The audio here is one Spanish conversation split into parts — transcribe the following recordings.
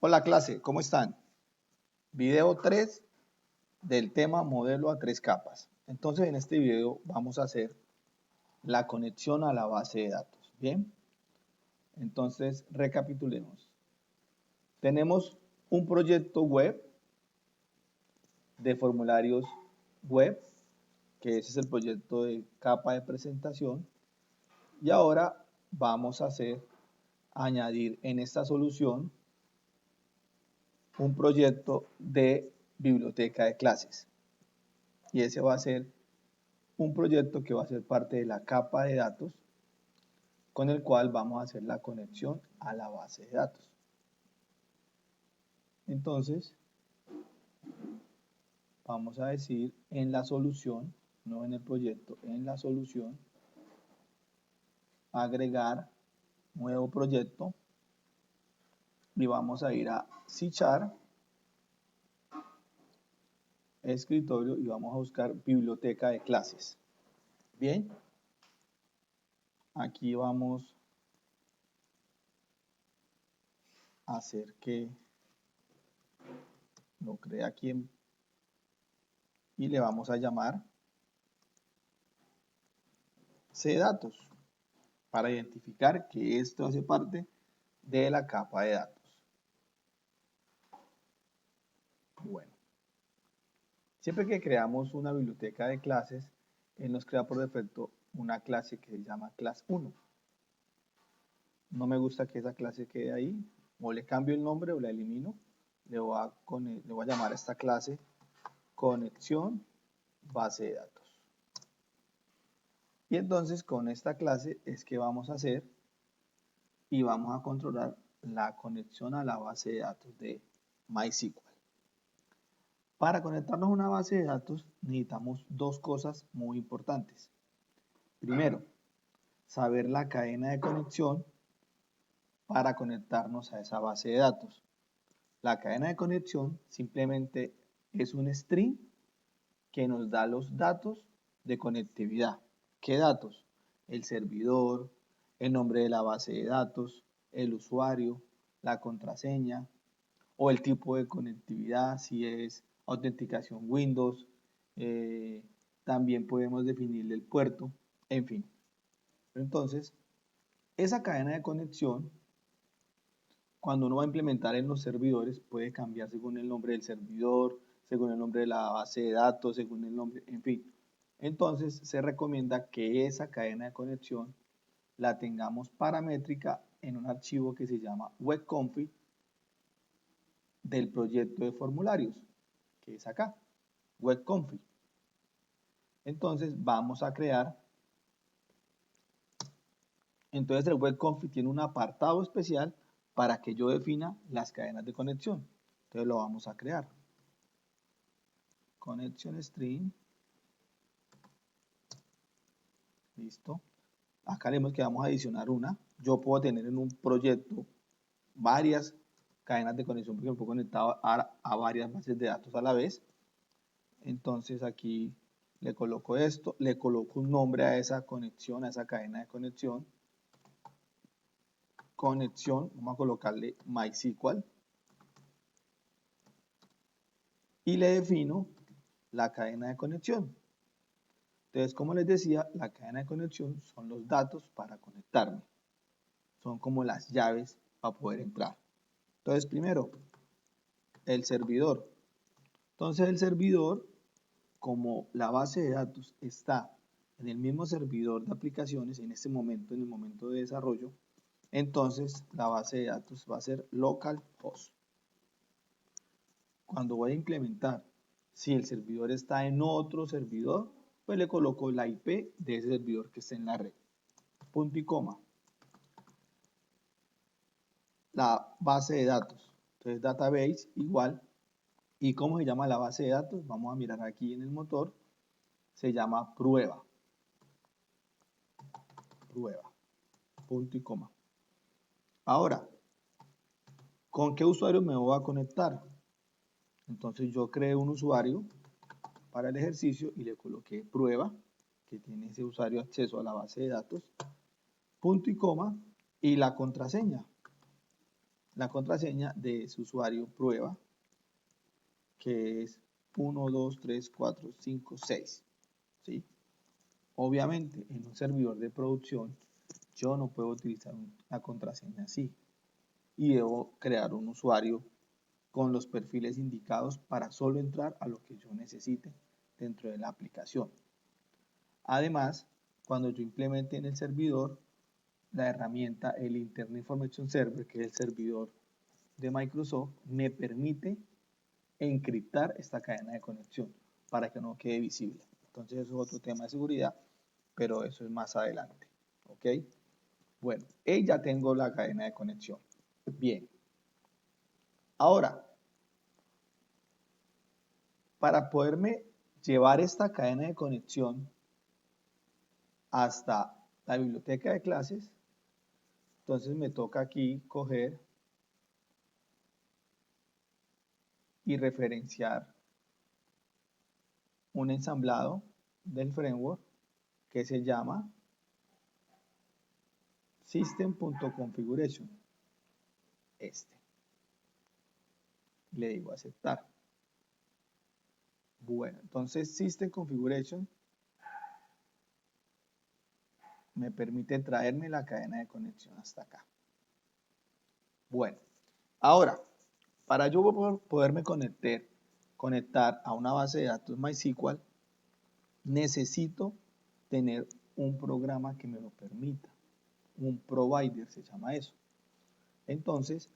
Hola clase, ¿cómo están? Video 3 del tema modelo a 3 capas. Entonces en este video vamos a hacer la conexión a la base de datos. Bien, entonces recapitulemos. Tenemos un proyecto web de formularios web, que ese es el proyecto de capa de presentación. Y ahora vamos a añadir en esta solución un proyecto de biblioteca de clases. Y ese va a ser un proyecto que va a ser parte de la capa de datos con el cual vamos a hacer la conexión a la base de datos. Entonces, vamos a decir en la solución, no en el proyecto, en la solución, agregar nuevo proyecto y vamos a ir a C#, escritorio y vamos a buscar biblioteca de clases. Bien, aquí vamos a hacer que lo cree aquí y le vamos a llamar CDatos para identificar que esto hace parte de la capa de datos. Bueno, siempre que creamos una biblioteca de clases, él nos crea por defecto una clase que se llama class 1. No me gusta que esa clase quede ahí, o le cambio el nombre o la elimino. Le voy a llamar a esta clase conexión base de datos. Y entonces con esta clase es que vamos a hacer y vamos a controlar la conexión a la base de datos de MySQL. Para conectarnos a una base de datos necesitamos dos cosas muy importantes. Primero, saber la cadena de conexión para conectarnos a esa base de datos. La cadena de conexión simplemente es un string que nos da los datos de conectividad. ¿Qué datos? El servidor, el nombre de la base de datos, el usuario, la contraseña o el tipo de conectividad, si es autenticación Windows, también podemos definirle el puerto, en fin. Entonces, esa cadena de conexión, cuando uno va a implementar en los servidores, puede cambiar según el nombre del servidor, según el nombre de la base de datos, según el nombre, en fin. Entonces, se recomienda que esa cadena de conexión la tengamos paramétrica en un archivo que se llama webconfig del proyecto de formularios, que es acá, webconfig. Entonces, vamos a crear. Entonces, el webconfig tiene un apartado especial para que yo defina las cadenas de conexión. Entonces lo vamos a crear. Connection string. Listo. Acá vemos que vamos a adicionar una. Yo puedo tener en un proyecto varias cadenas de conexión porque me puedo conectar a varias bases de datos a la vez. Entonces aquí le coloco esto, le coloco un nombre a esa conexión, a esa cadena de conexión. Conexión, vamos a colocarle MySQL. Y le defino la cadena de conexión. Entonces, como les decía, la cadena de conexión son los datos para conectarme. Son como las llaves para poder entrar. Entonces, primero, el servidor. Entonces, el servidor, como la base de datos está en el mismo servidor de aplicaciones en este momento, en el momento de desarrollo, entonces la base de datos va a ser localhost. Cuando voy a implementar, si el servidor está en otro servidor, pues le coloco la IP de ese servidor que esté en la red. Punto y coma. La base de datos. Entonces, database igual. ¿Y cómo se llama la base de datos? Vamos a mirar aquí en el motor. Se llama prueba. Prueba. Punto y coma. Ahora, ¿con qué usuario me voy a conectar? Entonces yo creé un usuario para el ejercicio y le coloqué prueba, que tiene ese usuario acceso a la base de datos, punto y coma, y la contraseña. la contraseña de ese usuario prueba, que es 1, 2, 3, 4, 5, 6. ¿Sí? Obviamente, en un servidor de producción, yo no puedo utilizar una contraseña así. Y debo crear un usuario con los perfiles indicados para solo entrar a lo que yo necesite dentro de la aplicación. Además, cuando yo implemente en el servidor la herramienta, el Internet Information Server, que es el servidor de Microsoft, me permite encriptar esta cadena de conexión para que no quede visible. Entonces eso es otro tema de seguridad, pero eso es más adelante. ¿Ok? Bueno, ya tengo la cadena de conexión. Bien. Ahora, para poderme llevar esta cadena de conexión hasta la biblioteca de clases, entonces me toca aquí coger y referenciar un ensamblado del framework que se llama system.configuration. Le digo aceptar. Bueno, entonces System Configuration me permite traerme la cadena de conexión hasta acá. Bueno, ahora, para yo poderme conectar a una base de datos MySQL, necesito tener un programa que me lo permita. Un provider se llama eso. Entonces,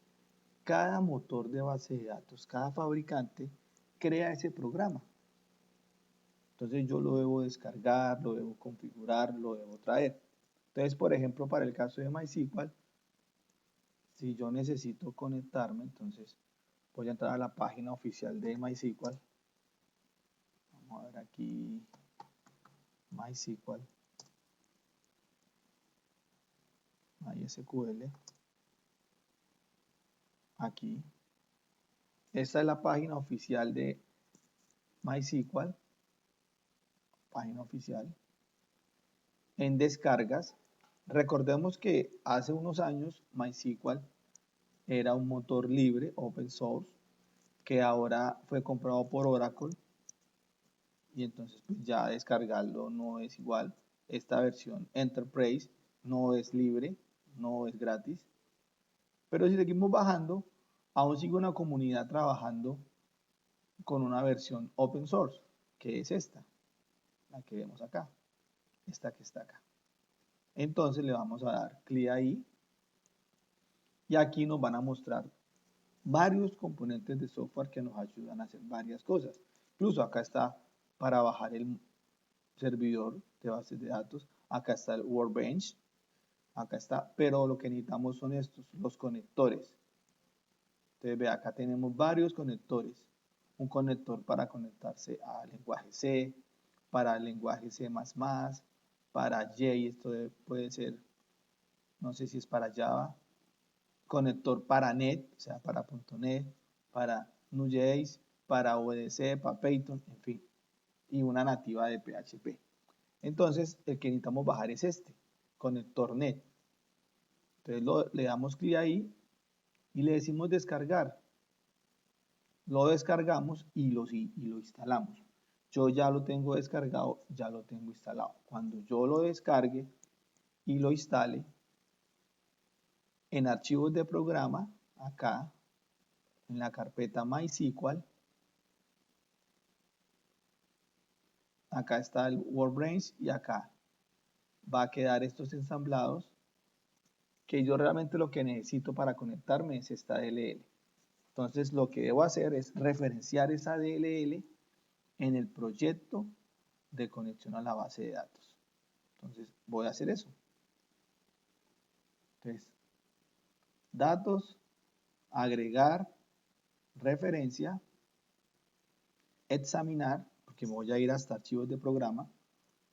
cada motor de base de datos, cada fabricante crea ese programa. Entonces yo lo debo descargar, lo debo configurar, lo debo traer. Entonces, por ejemplo, para el caso de MySQL, si yo necesito conectarme, entonces voy a entrar a la página oficial de MySQL. Vamos a ver aquí MySQL, MySQL. Aquí. Esta es la página oficial de MySQL. Página oficial. En descargas, recordemos que hace unos años MySQL era un motor libre, open source, que ahora fue comprado por Oracle y entonces pues ya descargarlo no es igual. Esta versión Enterprise no es libre, no es gratis, pero si seguimos bajando, aún sigue una comunidad trabajando con una versión open source, que es esta, la que vemos acá, esta que está acá. Entonces le vamos a dar clic ahí y aquí nos van a mostrar varios componentes de software que nos ayudan a hacer varias cosas. Incluso acá está para bajar el servidor de bases de datos, acá está el Workbench, acá está, pero lo que necesitamos son estos, los conectores. Entonces ve, acá tenemos varios conectores, un conector para conectarse al lenguaje C, para el lenguaje C++, para J, esto puede ser, no sé si es para Java, conector para .NET, o sea, para .NET, para Node.js, para ODC, para Python, en fin, y una nativa de PHP. Entonces, el que necesitamos bajar es este, conector .NET. Entonces le damos clic ahí y le decimos descargar. Lo descargamos y lo instalamos. Yo ya lo tengo descargado, ya lo tengo instalado. Cuando yo lo descargue y lo instale, en archivos de programa, acá, en la carpeta MySQL, acá está el Workbench y acá va a quedar estos ensamblados que yo realmente lo que necesito para conectarme es esta DLL. Entonces lo que debo hacer es referenciar esa DLL en el proyecto de conexión a la base de datos. Entonces voy a hacer eso. Entonces, datos, agregar, referencia, examinar, porque me voy a ir hasta archivos de programa.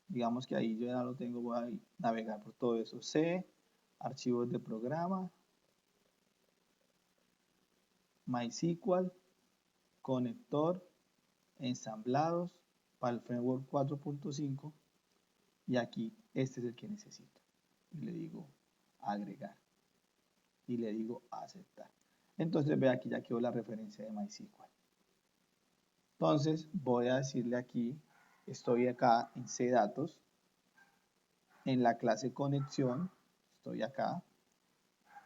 Digamos que ahí yo ya lo tengo, voy a navegar por todo eso. C, archivos de programa, MySQL, conector, ensamblados para el framework 4.5 y aquí este es el que necesito. Y le digo agregar y le digo aceptar. Entonces ve aquí ya quedó la referencia de MySQL. Entonces voy a decirle aquí, estoy acá en CDatos, en la clase conexión, estoy acá.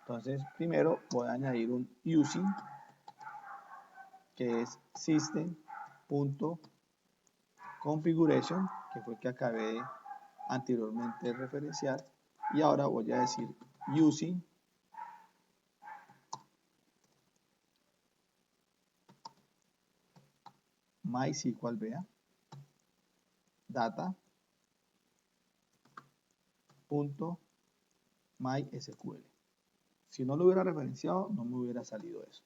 Entonces primero voy a añadir un using, que es system.configuration, que fue el que acabé de anteriormente referenciar, y ahora voy a decir using MySQL, vea, data.mysql. Si no lo hubiera referenciado, no me hubiera salido eso.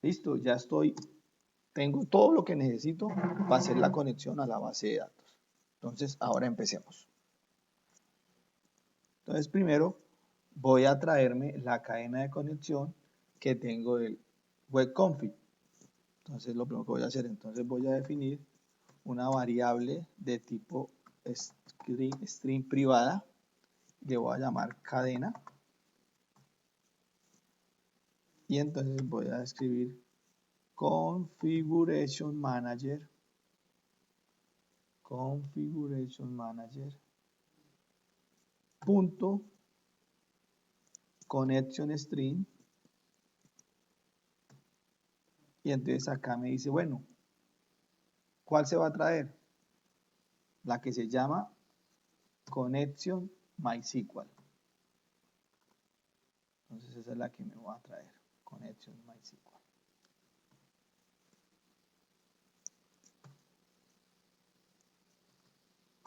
Listo, ya tengo todo lo que necesito para hacer la conexión a la base de datos. Entonces, ahora empecemos. Entonces, primero voy a traerme la cadena de conexión que tengo del web config. Entonces, lo primero que voy a hacer, entonces voy a definir una variable de tipo string privada. Le voy a llamar cadena. Y entonces voy a escribir configuration manager punto connection string, y entonces acá me dice, bueno, ¿cuál se va a traer? La que se llama connection MySQL. Entonces esa es la que me va a traer, connection MySQL.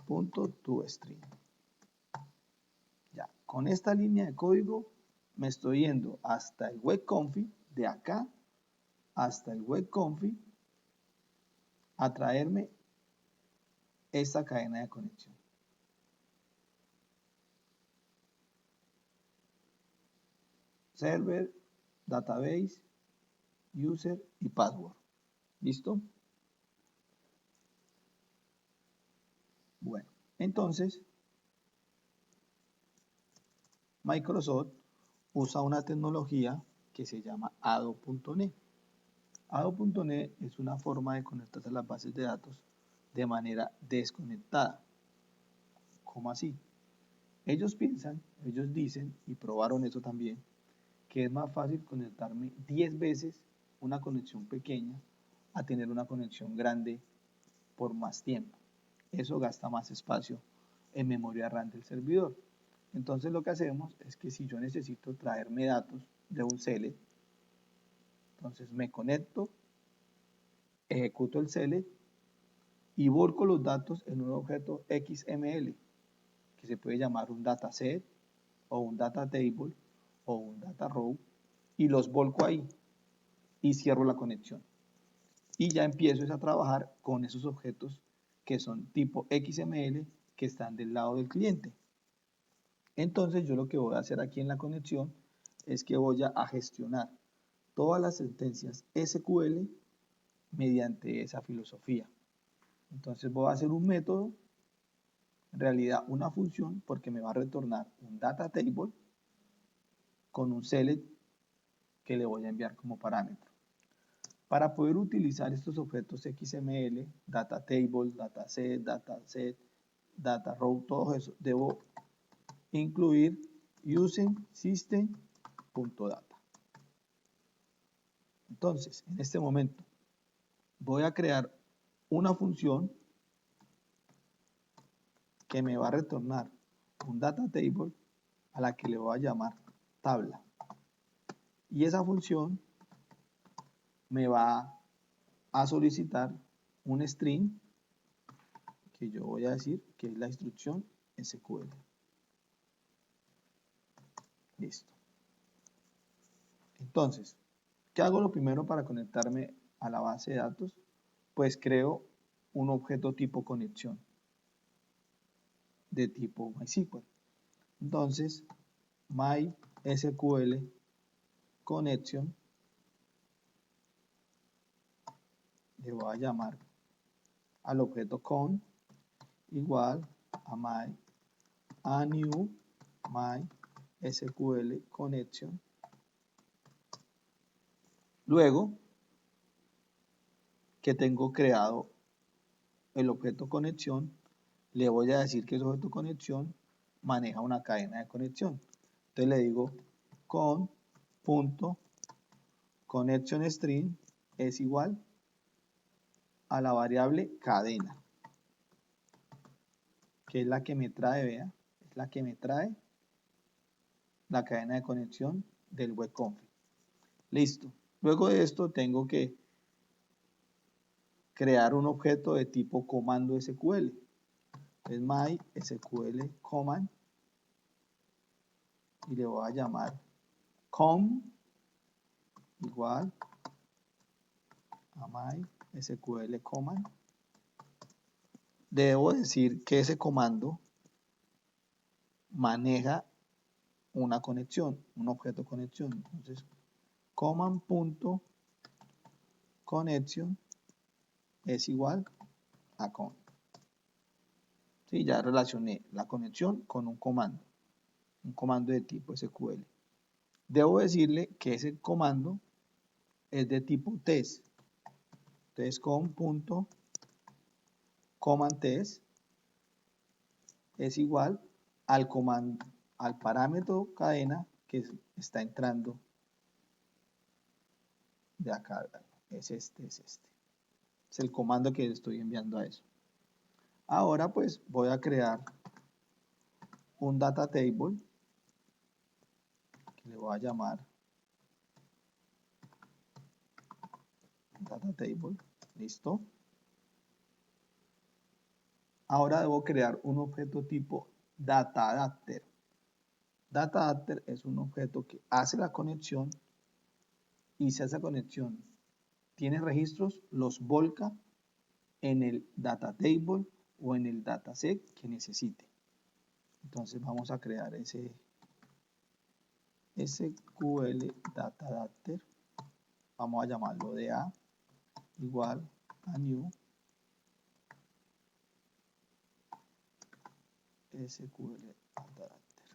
Punto toString. Ya, con esta línea de código me estoy yendo hasta el web config, de acá hasta el web config, a traerme esta cadena de conexión. Server, database, user y password. ¿Listo? Bueno, entonces Microsoft usa una tecnología que se llama ADO.NET. ADO.NET es una forma de conectarse a las bases de datos de manera desconectada. ¿Cómo así? Ellos dicen, y probaron eso también, que es más fácil conectarme 10 veces una conexión pequeña a tener una conexión grande por más tiempo. Eso gasta más espacio en memoria RAM del servidor. Entonces lo que hacemos es que si yo necesito traerme datos de un select, entonces me conecto, ejecuto el select y volco los datos en un objeto XML, que se puede llamar un dataset o un data table o un data row, y los volco ahí y cierro la conexión. Y ya empiezo a trabajar con esos objetos que son tipo XML que están del lado del cliente. Entonces yo lo que voy a hacer aquí en la conexión es que voy a gestionar todas las sentencias SQL mediante esa filosofía. Entonces voy a hacer un método, en realidad una función, porque me va a retornar un data table con un select que le voy a enviar como parámetro. Para poder utilizar estos objetos XML, data table, dataset, data row, todo eso, debo incluir using system.data. Entonces, en este momento, voy a crear una función que me va a retornar un data table a la que le voy a llamar tabla. Y esa función me va a solicitar un string que yo voy a decir que es la instrucción SQL. Listo. Entonces, ¿qué hago lo primero para conectarme a la base de datos? Pues creo un objeto tipo conexión de tipo MySQL. Entonces, MySQL connection, le voy a llamar al objeto con igual a new MySQL connection Luego que tengo creado el objeto conexión, le voy a decir que ese objeto conexión maneja una cadena de conexión. Entonces le digo con.connectionString es igual a la variable cadena, que es la que me trae, vea, es la que me trae la cadena de conexión del webconfig. Listo. Luego de esto tengo que crear un objeto de tipo comando SQL. Es MySQL command y le voy a llamar com igual a MySQL command. Debo decir que ese comando maneja una conexión, un objeto conexión. Entonces, command.connection es igual a con. Sí, ya relacioné la conexión con un comando de tipo SQL. Debo decirle que ese comando es de tipo test. Entonces, com.commandTest es igual al comando, al parámetro cadena que está entrando de acá. Es este. Es el comando que estoy enviando a eso. Ahora pues voy a crear un data table que le voy a llamar data table. Listo. Ahora debo crear un objeto tipo dataAdapter. DataAdapter es un objeto que hace la conexión y si esa conexión tiene registros, los volca en el data table o en el dataset que necesite. Entonces vamos a crear ese SQL dataAdapter. Vamos a llamarlo DA igual a new SQL dataAdapter.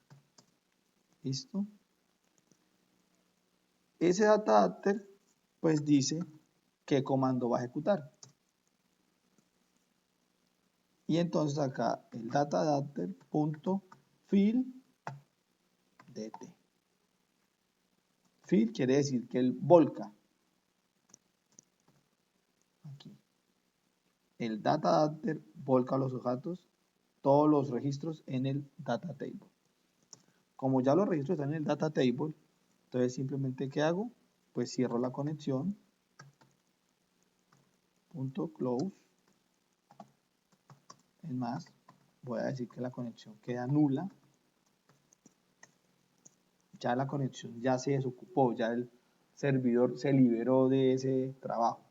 ¿Listo? Ese dataAdapter pues dice qué comando va a ejecutar. Y entonces acá el dataAdapter.fill dt. Fill quiere decir que él volca. Aquí. El dataAdapter volca los datos, todos los registros en el data table. Como ya los registros están en el data table, entonces simplemente ¿qué hago? Pues cierro la conexión. .close. Es más, voy a decir que la conexión queda nula. Ya la conexión ya se desocupó, ya el servidor se liberó de ese trabajo.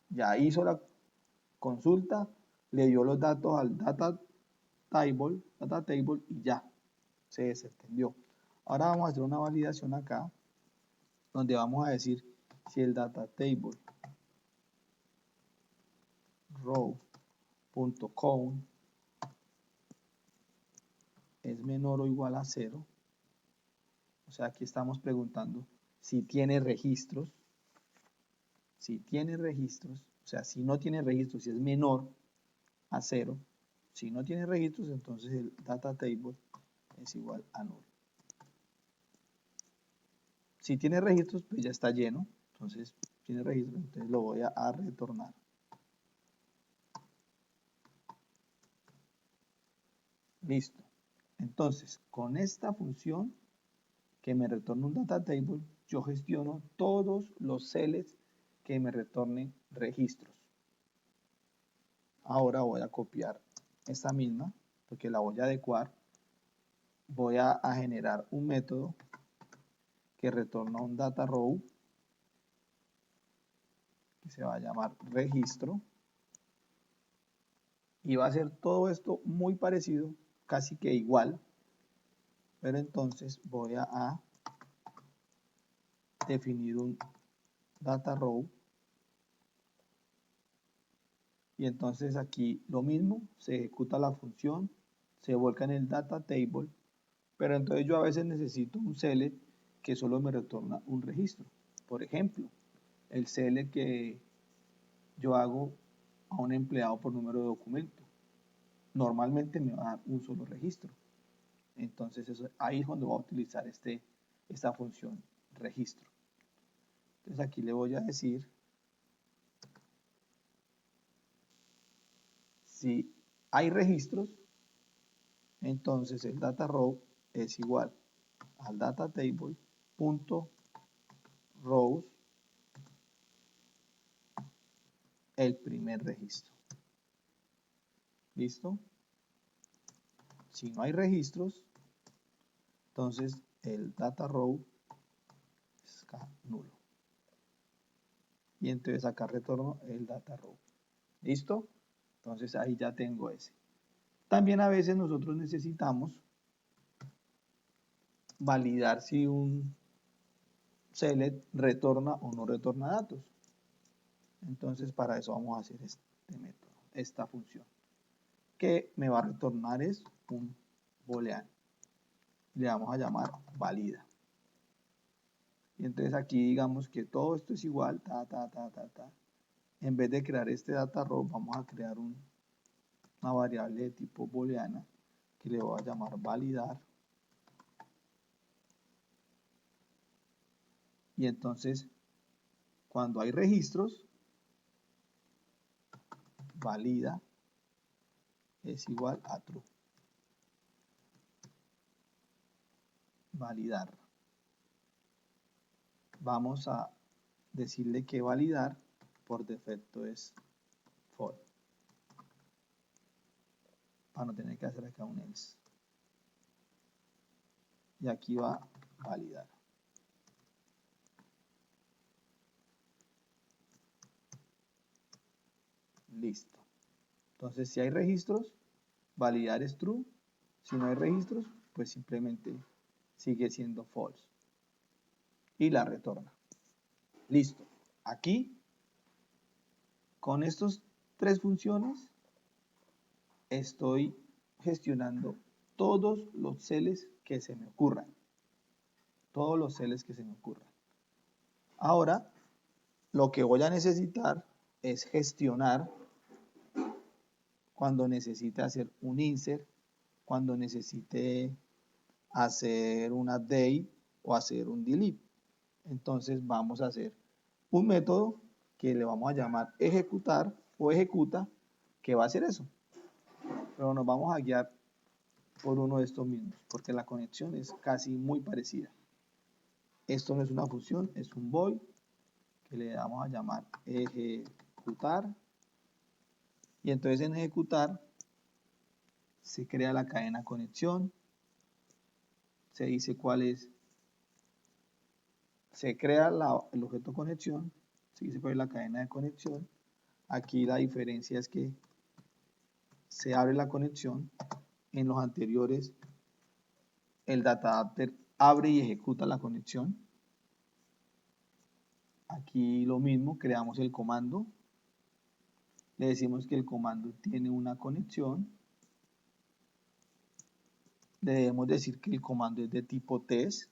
Ya hizo la consulta, le dio los datos al data table y ya se desentendió. Ahora vamos a hacer una validación acá, donde vamos a decir si el data table row.count es menor o igual a 0. O sea, aquí estamos preguntando si tiene registros. Si tiene registros, o sea, si no tiene registros, si es menor a 0. Si no tiene registros, entonces el data table es igual a null. Si tiene registros, pues ya está lleno. Entonces, tiene registros, entonces lo voy a retornar. Listo. Entonces, con esta función que me retorna un data table, yo gestiono todos los celes que me retornen registros. Ahora voy a copiar esta misma, porque la voy a adecuar. Voy a generar un método que retorna un data row, que se va a llamar registro. Y va a ser todo esto muy parecido, casi que igual. Pero entonces voy a definir un data row. Y entonces aquí lo mismo, se ejecuta la función, se vuelca en el data table. Pero entonces yo a veces necesito un select que solo me retorna un registro. Por ejemplo, el select que yo hago a un empleado por número de documento. Normalmente me va a dar un solo registro. Entonces ahí es donde voy a utilizar esta función registro. Entonces aquí le voy a decir si hay registros, entonces el data row es igual al data table punto rows el primer registro. ¿Listo? Si no hay registros, entonces el data row está nulo. Y entonces acá retorno el data row. ¿Listo? Entonces ahí ya tengo ese. También a veces nosotros necesitamos validar si un select retorna o no retorna datos. Entonces para eso vamos a hacer este método, esta función, que me va a retornar es un booleano. Le vamos a llamar valida. Y entonces aquí digamos que todo esto es igual, En vez de crear este data row, vamos a crear una variable de tipo booleana que le voy a llamar validar. Y entonces, cuando hay registros, valida es igual a true. Validar. Vamos a decirle que validar por defecto es false, para no tener que hacer acá un else. Y aquí va a validar. Listo. Entonces, si hay registros, validar es true. Si no hay registros, pues simplemente sigue siendo false. Y la retorna. Listo. Aquí, con estas tres funciones, estoy gestionando todos los celes que se me ocurran. Todos los celes que se me ocurran. Ahora, lo que voy a necesitar es gestionar cuando necesite hacer un insert, cuando necesite hacer un update o hacer un delete. Entonces vamos a hacer un método que le vamos a llamar ejecutar o ejecuta, que va a hacer eso. Pero nos vamos a guiar por uno de estos mismos, porque la conexión es casi muy parecida. Esto no es una función, es un void que le vamos a llamar ejecutar. Y entonces en ejecutar se crea la cadena conexión, se dice cuál es, se crea el objeto conexión, se dice cuál es la cadena de conexión. Aquí la diferencia es que se abre la conexión. En los anteriores el data adapter abre y ejecuta la conexión. Aquí lo mismo, creamos el comando, le decimos que el comando tiene una conexión, le debemos decir que el comando es de tipo test,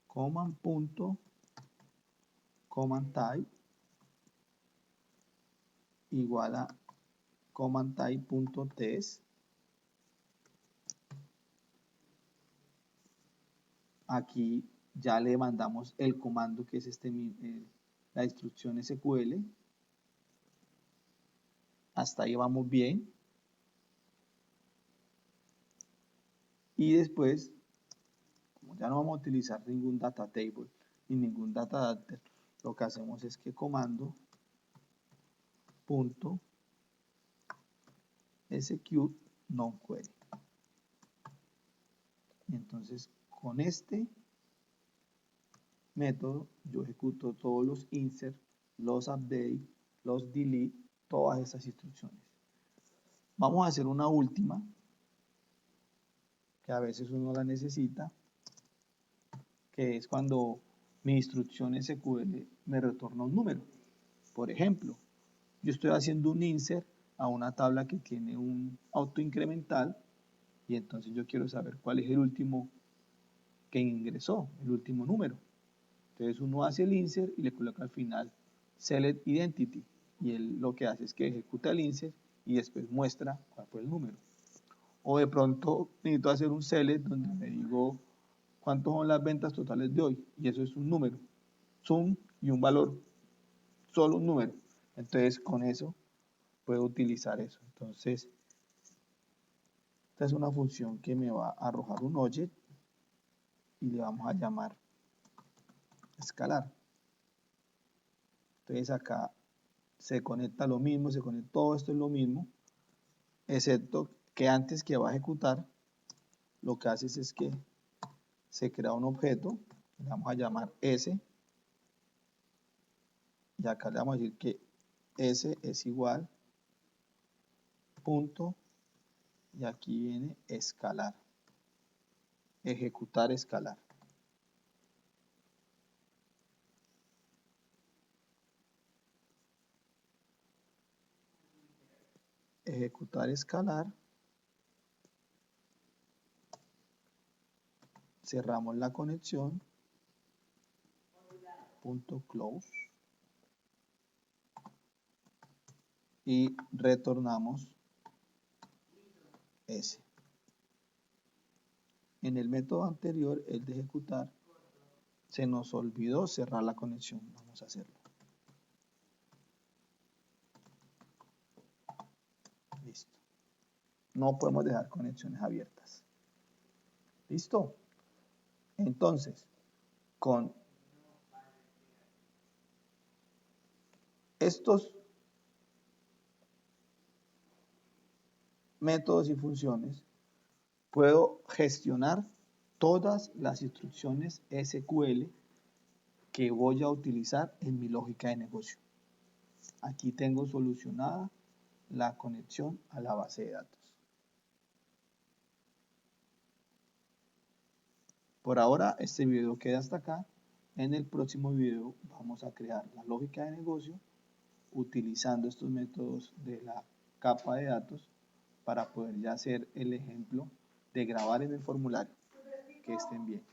command type igual a command type.test. Aquí ya le mandamos el comando que es la instrucción SQL. Hasta ahí vamos bien. Y después, como ya no vamos a utilizar ningún data table ni ningún data adapter, lo que hacemos es que comando punto execute non-query. Entonces, con este método yo ejecuto todos los insert, los update, los delete, todas esas instrucciones. Vamos a hacer una última, que a veces uno la necesita, que es cuando mi instrucción SQL me retorna un número. Por ejemplo, yo estoy haciendo un insert a una tabla que tiene un autoincremental y entonces yo quiero saber cuál es el último que ingresó, el último número. Entonces uno hace el insert y le coloca al final select identity y él lo que hace es que ejecuta el insert y después muestra cuál fue el número. O de pronto necesito hacer un select donde me digo cuántas son las ventas totales de hoy y eso es un número, sum y un valor, solo un número. Entonces con eso puedo utilizar eso. Entonces esta es una función que me va a arrojar un object y le vamos a llamar escalar. Entonces acá se conecta lo mismo, se conecta todo esto es lo mismo, excepto que antes que va a ejecutar, lo que hace es que se crea un objeto, le vamos a llamar S, y acá le vamos a decir que S es igual, punto, y aquí viene escalar, ejecutar escalar. Ejecutar escalar, cerramos la conexión, punto close, y retornamos S. En el método anterior, el de ejecutar, se nos olvidó cerrar la conexión. Vamos a hacerlo. Listo. No podemos dejar conexiones abiertas. ¿Listo? Entonces, con estos métodos y funciones, puedo gestionar todas las instrucciones SQL que voy a utilizar en mi lógica de negocio. Aquí tengo solucionada la conexión a la base de datos. Por ahora este video queda hasta acá. En el próximo video vamos a crear la lógica de negocio utilizando estos métodos de la capa de datos para poder ya hacer el ejemplo de grabar en el formulario. Que estén bien.